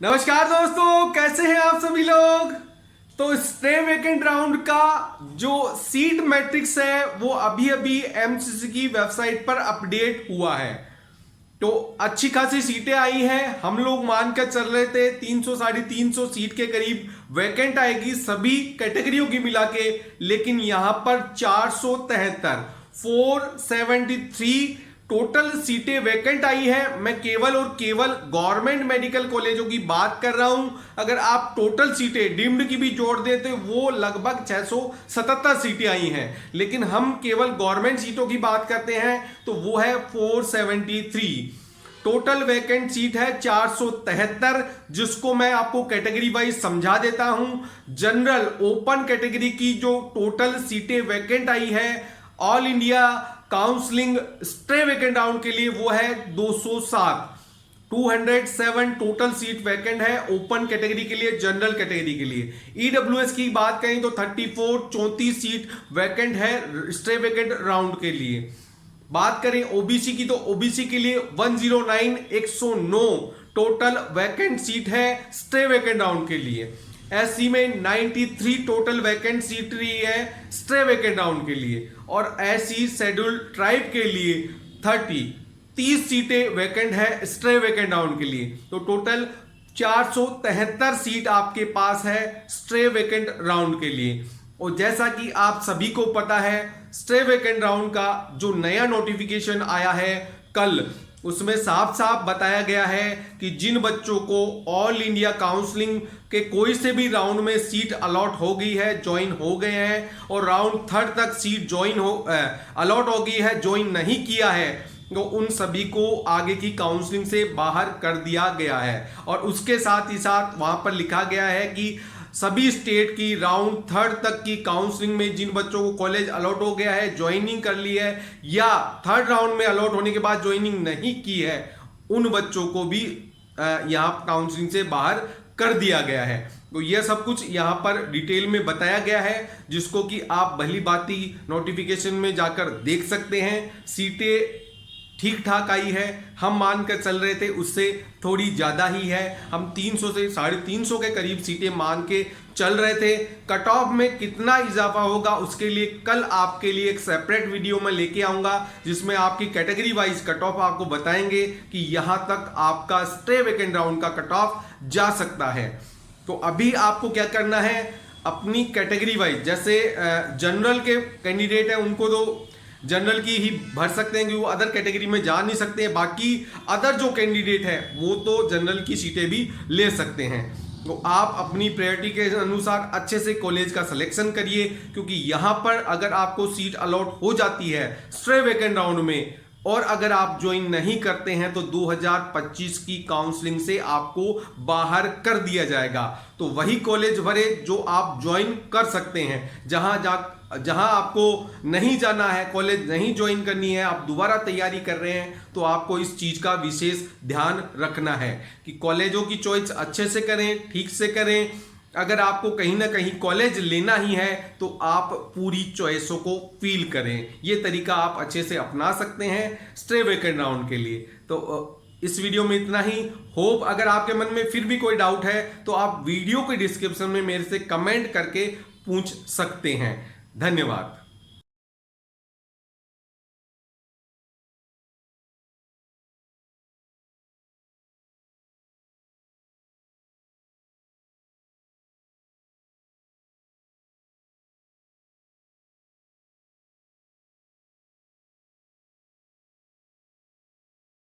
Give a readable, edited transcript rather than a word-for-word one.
नमस्कार दोस्तों, कैसे हैं आप सभी लोग। तो स्टे वेकेंट राउंड का जो सीट मैट्रिक्स है वो अभी अभी एमसीसी की वेबसाइट पर अपडेट हुआ है। तो अच्छी खासी सीटें आई हैं। हम लोग मान कर चल रहे थे 300 350 सीट के करीब वैकेंट आएगी सभी कैटेगरियों की मिला के, लेकिन यहां पर 473 टोटल सीटें वैकेंट आई है। मैं केवल और केवल गवर्नमेंट मेडिकल कॉलेजों की बात कर रहा हूं। अगर आप टोटल सीटें डीम्ड की भी जोड़ दें तो वो लगभग 677 सीटें आई हैं, लेकिन हम केवल गवर्नमेंट सीटों की बात करते हैं तो वो है 473। टोटल वैकेंट सीट है 473, जिसको मैं आपको कैटेगरी वाइज समझा देता हूं। जनरल ओपन कैटेगरी की जो टोटल सीटें वैकेंट आई है all India counselling stay vacant round के लिए वो है 207। 207 टोटल सीट वैकेंट है ओपन कैटेगरी के लिए, जनरल कैटेगरी के लिए। ईडब्ल्यूएस की बात करें तो 34 सीट वैकेंट है स्टे वेकेंट राउंड के लिए। बात करें ओबीसी की तो ओबीसी के लिए 109 टोटल वैकेंट सीट है स्टे वेकेंट राउंड के लिए। एससी में 93 टोटल वैकेंट सीट रही है स्टे वेकेंट राउंड के लिए, और एससी शेड्यूल्ड ट्राइब के लिए 30 सीटें वैकेंट है स्टे वेकेंट राउंड के लिए। तो टोटल 473 सीट आपके पास है स्टे वेकेंट राउंड के लिए। और जैसा कि आप सभी को पता है, स्टे वेकेंट राउंड का जो नया नोटिफिकेशन आया है कल, उसमें साफ साफ बताया गया है कि जिन बच्चों को ऑल इंडिया काउंसलिंग के कोई से भी राउंड में सीट अलॉट हो गई है, ज्वाइन हो गए हैं, और राउंड 3 तक सीट अलॉट हो गई है, ज्वाइन नहीं किया है, तो उन सभी को आगे की काउंसलिंग से बाहर कर दिया गया है। और उसके साथ ही साथ वहां पर लिखा गया है कि सभी स्टेट की राउंड 3 तक की काउंसलिंग में जिन बच्चों को कॉलेज अलॉट हो गया है, ज्वाइनिंग कर ली है, या 3rd राउंड में अलॉट होने के बाद ज्वाइनिंग नहीं की है, उन बच्चों को भी यहां काउंसलिंग से बाहर कर दिया गया है। तो यह सब कुछ यहां पर डिटेल में बताया गया है, जिसको कि आप भली भांति नोटिफिकेशन में जाकर देख सकते हैं। सीटें ठीक ठाक आई है, हम मान कर चल रहे थे उससे थोड़ी ज़्यादा ही है। हम 300 से 350 के करीब सीटें मान के चल रहे थे। कट ऑफ में कितना इजाफा होगा उसके लिए कल आपके लिए एक सेपरेट वीडियो में लेके आऊँगा, जिसमें आपकी कैटेगरी वाइज कट ऑफ आपको बताएंगे कि यहाँ तक आपका स्टे वेकेंट राउंड का कट ऑफ जा सकता है। तो अभी आपको क्या करना है, अपनी कैटेगरी वाइज, जैसे जनरल के कैंडिडेट हैं उनको तो जनरल की ही भर सकते हैं कि वो अदर कैटेगरी में जा नहीं सकते हैं। बाकी अदर जो कैंडिडेट है वो तो जनरल की सीटें भी ले सकते हैं। तो आप अपनी प्रायोरिटी के अनुसार अच्छे से कॉलेज का सिलेक्शन करिए, क्योंकि यहाँ पर अगर आपको सीट अलॉट हो जाती है स्टे वेकेंट राउंड में, और अगर आप ज्वाइन नहीं करते हैं तो 2025 की काउंसलिंग से आपको बाहर कर दिया जाएगा। तो वही कॉलेज भरे जो आप ज्वाइन कर सकते हैं। जहां आपको नहीं जाना है, कॉलेज नहीं ज्वाइन करनी है, आप दोबारा तैयारी कर रहे हैं, तो आपको इस चीज का विशेष ध्यान रखना है कि कॉलेजों की चॉइस अच्छे से करें, ठीक से करें। अगर आपको कहीं ना कहीं कॉलेज लेना ही है तो आप पूरी चॉइसों को फील करें। ये तरीका आप अच्छे से अपना सकते हैं स्टे वेकेंट राउंड के लिए। तो इस वीडियो में इतना ही। होप अगर आपके मन में फिर भी कोई डाउट है तो आप वीडियो के डिस्क्रिप्शन में मेरे से कमेंट करके पूछ सकते हैं। धन्यवाद।